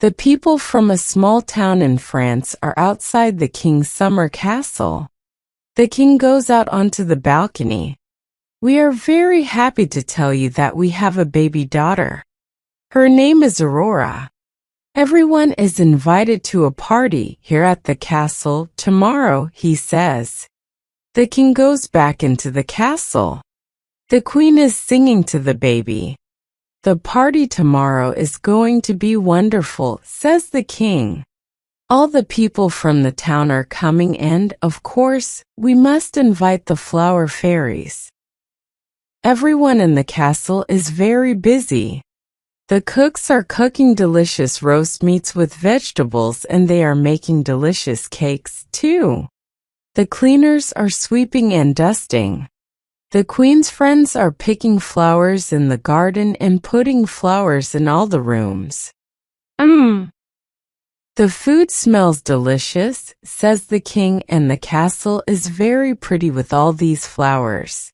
The people from a small town in France are outside the king's summer castle. The king goes out onto the balcony. We are very happy to tell you that we have a baby daughter. Her name is Aurora. Everyone is invited to a party here at the castle tomorrow, he says. The king goes back into the castle. The queen is singing to the baby. The party tomorrow is going to be wonderful, says the king. All the people from the town are coming and, of course, we must invite the flower fairies. Everyone in the castle is very busy. The cooks are cooking delicious roast meats with vegetables and they are making delicious cakes too. The cleaners are sweeping and dusting. The queen's friends are picking flowers in the garden and putting flowers in all the rooms. The food smells delicious, says the king, and the castle is very pretty with all these flowers.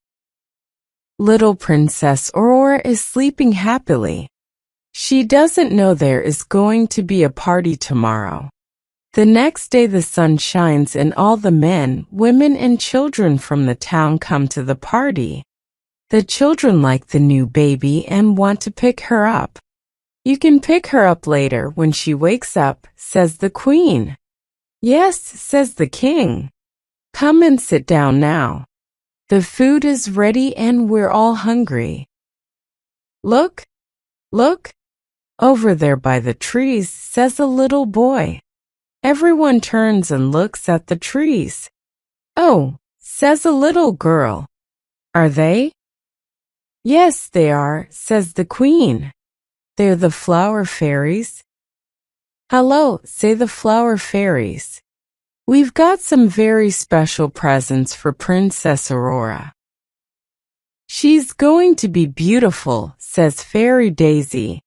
Little Princess Aurora is sleeping happily. She doesn't know there is going to be a party tomorrow. The next day the sun shines and all the men, women and children from the town come to the party. The children like the new baby and want to pick her up. You can pick her up later when she wakes up, says the queen. Yes, says the king. Come and sit down now. The food is ready and we're all hungry. Look, look. Over there by the trees, says a little boy. Everyone turns and looks at the trees. Oh, says a little girl. Are they? Yes, they are, says the queen. They're the flower fairies. Hello, say the flower fairies. We've got some very special presents for Princess Aurora. She's going to be beautiful, says Fairy Daisy.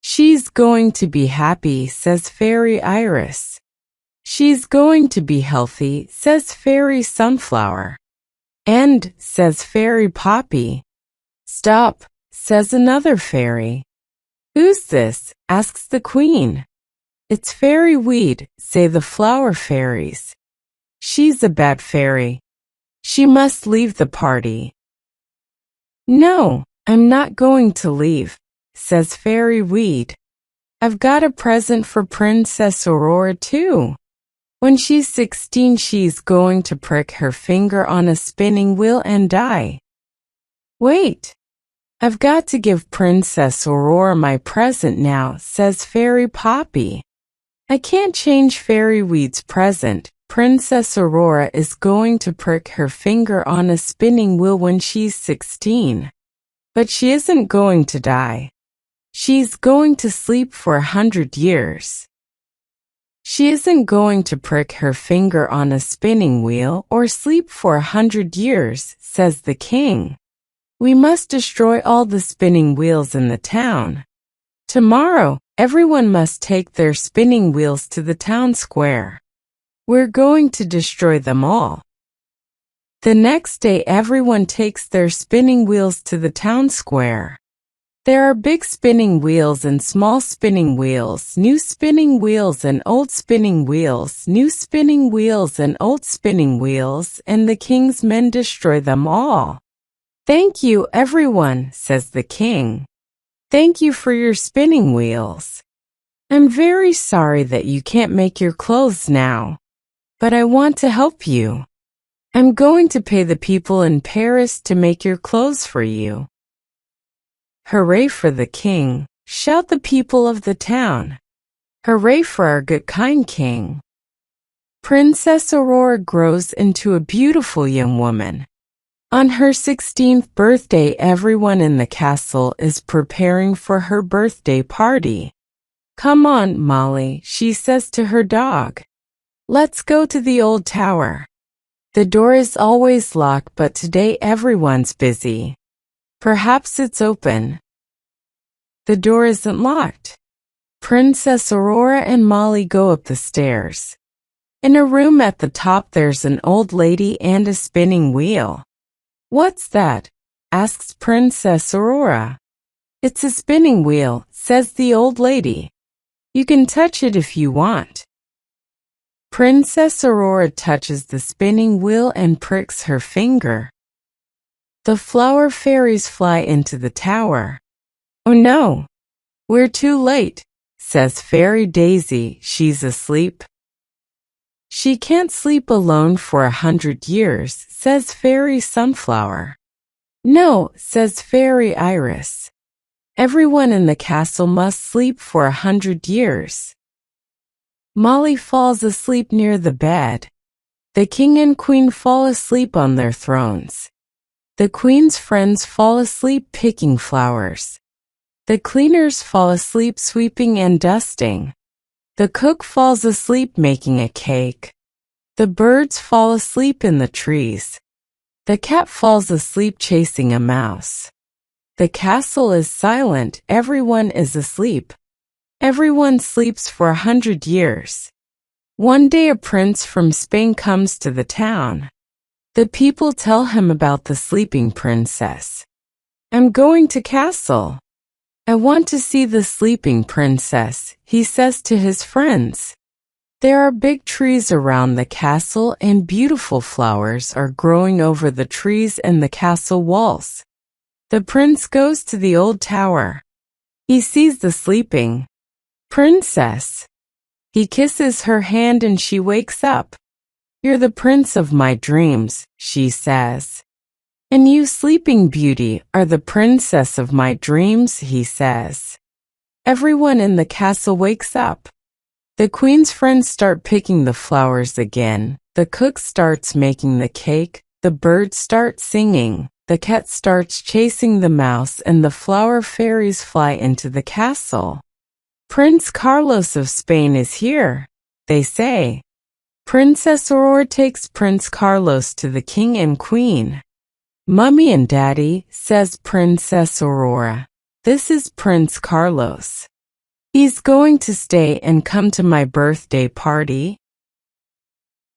She's going to be happy, says Fairy Iris. She's going to be healthy, says Fairy Sunflower. And, says Fairy Poppy. Stop, says another fairy. Who's this? Asks the queen. It's Fairy Weed, say the flower fairies. She's a bad fairy. She must leave the party. No, I'm not going to leave, says Fairy Weed. I've got a present for Princess Aurora too. When she's 16, she's going to prick her finger on a spinning wheel and die. Wait, I've got to give Princess Aurora my present now, says Fairy Poppy. I can't change Fairy Weed's present. Princess Aurora is going to prick her finger on a spinning wheel when she's 16. But she isn't going to die. She's going to sleep for 100 years. She isn't going to prick her finger on a spinning wheel or sleep for 100 years, says the king. We must destroy all the spinning wheels in the town. Tomorrow, everyone must take their spinning wheels to the town square. We're going to destroy them all. The next day, everyone takes their spinning wheels to the town square. There are big spinning wheels and small spinning wheels, new spinning wheels and old spinning wheels, new spinning wheels and old spinning wheels, and the king's men destroy them all. Thank you, everyone, says the king. Thank you for your spinning wheels. I'm very sorry that you can't make your clothes now, but I want to help you. I'm going to pay the people in Paris to make your clothes for you. Hooray for the king, shout the people of the town. Hooray for our good kind king. Princess Aurora grows into a beautiful young woman. On her 16th birthday, everyone in the castle is preparing for her birthday party. Come on, Molly, she says to her dog. Let's go to the old tower. The door is always locked, but today everyone's busy. Perhaps it's open. The door isn't locked. Princess Aurora and Molly go up the stairs. In a room at the top there's an old lady and a spinning wheel. What's that? Asks Princess Aurora. It's a spinning wheel, says the old lady. You can touch it if you want. Princess Aurora touches the spinning wheel and pricks her finger. The flower fairies fly into the tower. Oh no, we're too late, says Fairy Daisy. She's asleep. She can't sleep alone for 100 years, says Fairy Sunflower. No, says Fairy Iris. Everyone in the castle must sleep for 100 years. Molly falls asleep near the bed. The king and queen fall asleep on their thrones. The queen's friends fall asleep picking flowers. The cleaners fall asleep sweeping and dusting. The cook falls asleep making a cake. The birds fall asleep in the trees. The cat falls asleep chasing a mouse. The castle is silent. Everyone is asleep. Everyone sleeps for 100 years. One day a prince from Spain comes to the town. The people tell him about the sleeping princess. I'm going to castle. I want to see the sleeping princess, he says to his friends. There are big trees around the castle and beautiful flowers are growing over the trees and the castle walls. The prince goes to the old tower. He sees the sleeping princess. He kisses her hand and she wakes up. You're the prince of my dreams, she says. And you, sleeping beauty, are the princess of my dreams, he says. Everyone in the castle wakes up. The queen's friends start picking the flowers again. The cook starts making the cake. The birds start singing. The cat starts chasing the mouse and the flower fairies fly into the castle. Prince Carlos of Spain is here, they say. Princess Aurora takes Prince Carlos to the king and queen. Mummy and Daddy, says Princess Aurora. This is Prince Carlos. He's going to stay and come to my birthday party.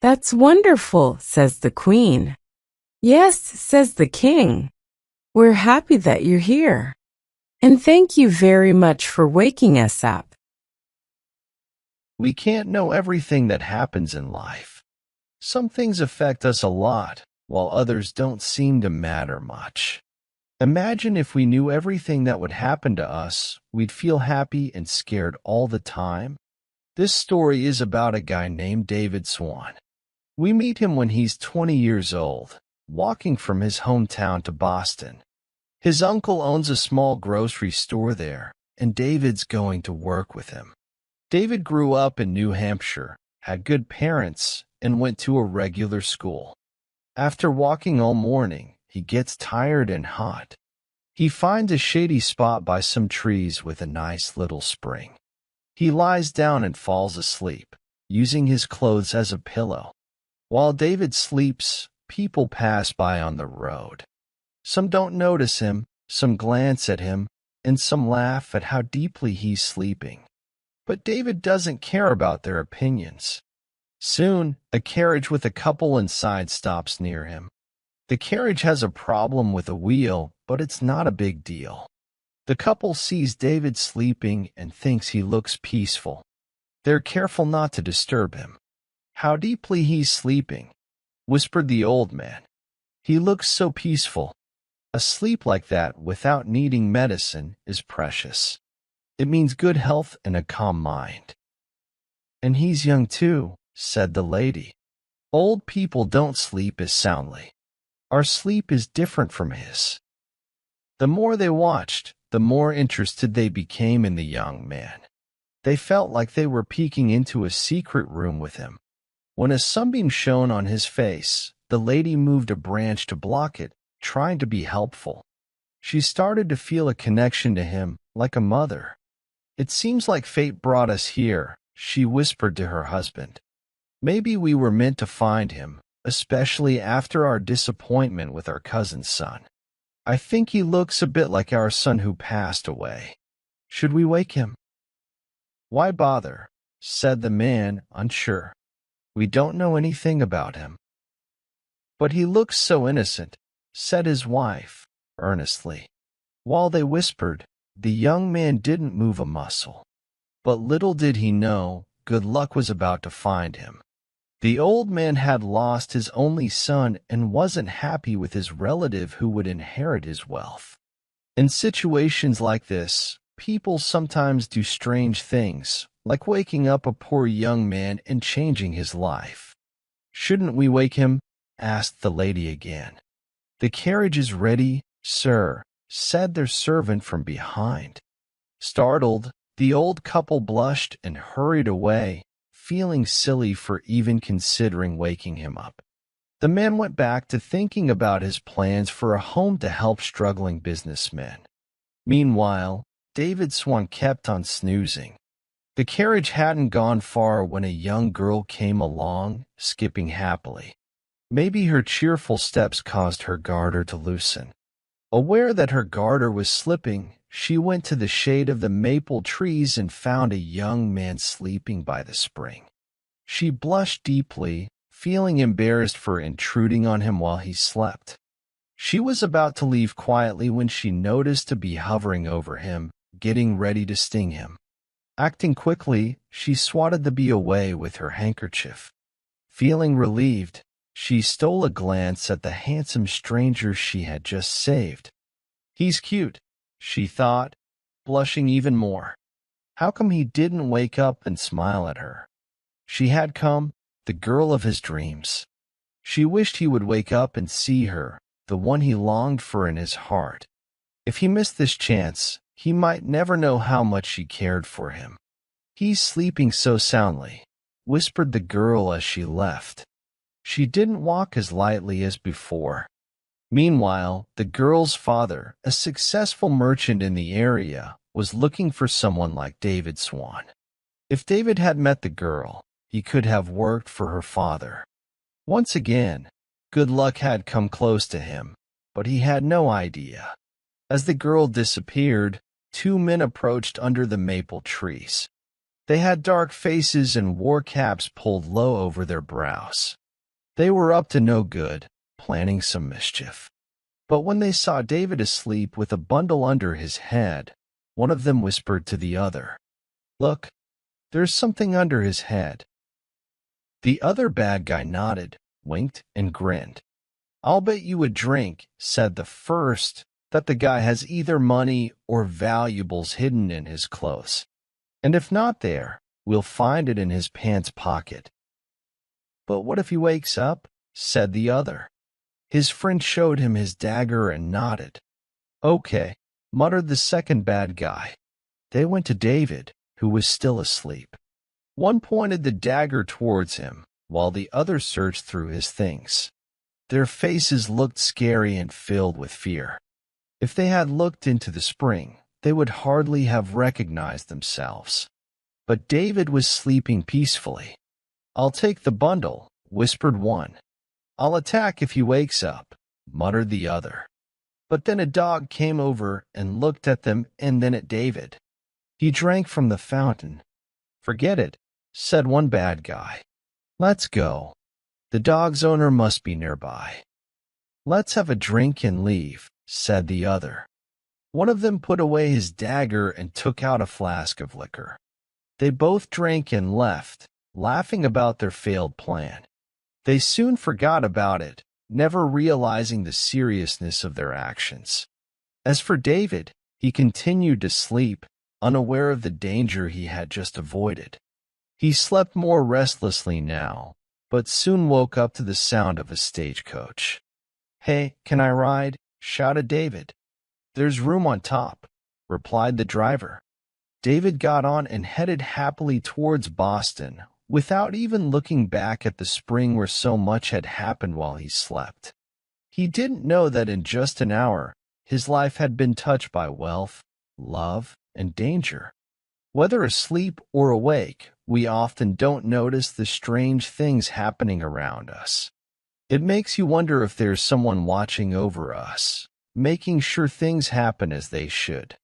That's wonderful, says the queen. Yes, says the king. We're happy that you're here. And thank you very much for waking us up. We can't know everything that happens in life. Some things affect us a lot, while others don't seem to matter much. Imagine if we knew everything that would happen to us, we'd feel happy and scared all the time. This story is about a guy named David Swan. We meet him when he's 20 years old, walking from his hometown to Boston. His uncle owns a small grocery store there, and David's going to work with him. David grew up in New Hampshire, had good parents, and went to a regular school. After walking all morning, he gets tired and hot. He finds a shady spot by some trees with a nice little spring. He lies down and falls asleep, using his clothes as a pillow. While David sleeps, people pass by on the road. Some don't notice him, some glance at him, and some laugh at how deeply he's sleeping. But David doesn't care about their opinions. Soon, a carriage with a couple inside stops near him. The carriage has a problem with a wheel, but it's not a big deal. The couple sees David sleeping and thinks he looks peaceful. They're careful not to disturb him. "How deeply he's sleeping," whispered the old man. "He looks so peaceful." A sleep like that without needing medicine is precious. It means good health and a calm mind. "And he's young too," said the lady. "Old people don't sleep as soundly. Our sleep is different from his." The more they watched, the more interested they became in the young man. They felt like they were peeking into a secret room with him. When a sunbeam shone on his face, the lady moved a branch to block it, trying to be helpful. She started to feel a connection to him, like a mother. "It seems like fate brought us here," she whispered to her husband. "Maybe we were meant to find him, especially after our disappointment with our cousin's son. I think he looks a bit like our son who passed away. Should we wake him?" "Why bother?" said the man, unsure. "We don't know anything about him." "But he looks so innocent," said his wife, earnestly. While they whispered, the young man didn't move a muscle. But little did he know, good luck was about to find him. The old man had lost his only son and wasn't happy with his relative who would inherit his wealth. In situations like this, people sometimes do strange things, like waking up a poor young man and changing his life. "Shouldn't we wake him?" asked the lady again. "The carriage is ready, sir," said their servant from behind. Startled, the old couple blushed and hurried away, feeling silly for even considering waking him up. The man went back to thinking about his plans for a home to help struggling businessmen. Meanwhile, David Swan kept on snoozing. The carriage hadn't gone far when a young girl came along, skipping happily. Maybe her cheerful steps caused her garter to loosen. Aware that her garter was slipping, she went to the shade of the maple trees and found a young man sleeping by the spring. She blushed deeply, feeling embarrassed for intruding on him while he slept. She was about to leave quietly when she noticed a bee hovering over him, getting ready to sting him. Acting quickly, she swatted the bee away with her handkerchief. Feeling relieved, she stole a glance at the handsome stranger she had just saved. "He's cute," she thought, blushing even more. How come he didn't wake up and smile at her? She had come, the girl of his dreams. She wished he would wake up and see her, the one he longed for in his heart. If he missed this chance, he might never know how much she cared for him. "He's sleeping so soundly," whispered the girl as she left. She didn't walk as lightly as before. Meanwhile, the girl's father, a successful merchant in the area, was looking for someone like David Swan. If David had met the girl, he could have worked for her father. Once again, good luck had come close to him, but he had no idea. As the girl disappeared, two men approached under the maple trees. They had dark faces and wore caps pulled low over their brows. They were up to no good, planning some mischief. But when they saw David asleep with a bundle under his head, one of them whispered to the other, "Look, there's something under his head." The other bad guy nodded, winked, and grinned. "I'll bet you a drink," said the first, "that the guy has either money or valuables hidden in his clothes. And if not there, we'll find it in his pants pocket." "But what if he wakes up?" said the other. His friend showed him his dagger and nodded. "Okay," muttered the second bad guy. They went to David, who was still asleep. One pointed the dagger towards him, while the other searched through his things. Their faces looked scary and filled with fear. If they had looked into the spring, they would hardly have recognized themselves. But David was sleeping peacefully. "I'll take the bundle," whispered one. "I'll attack if he wakes up," muttered the other. But then a dog came over and looked at them and then at David. He drank from the fountain. "Forget it," said one bad guy. "Let's go. The dog's owner must be nearby." "Let's have a drink and leave," said the other. One of them put away his dagger and took out a flask of liquor. They both drank and left, laughing about their failed plan. They soon forgot about it, never realizing the seriousness of their actions. As for David, he continued to sleep, unaware of the danger he had just avoided. He slept more restlessly now, but soon woke up to the sound of a stagecoach. "Hey, can I ride?" shouted David. "There's room on top," replied the driver. David got on and headed happily towards Boston, without even looking back at the spring where so much had happened while he slept. He didn't know that in just an hour, his life had been touched by wealth, love, and danger. Whether asleep or awake, we often don't notice the strange things happening around us. It makes you wonder if there's someone watching over us, making sure things happen as they should.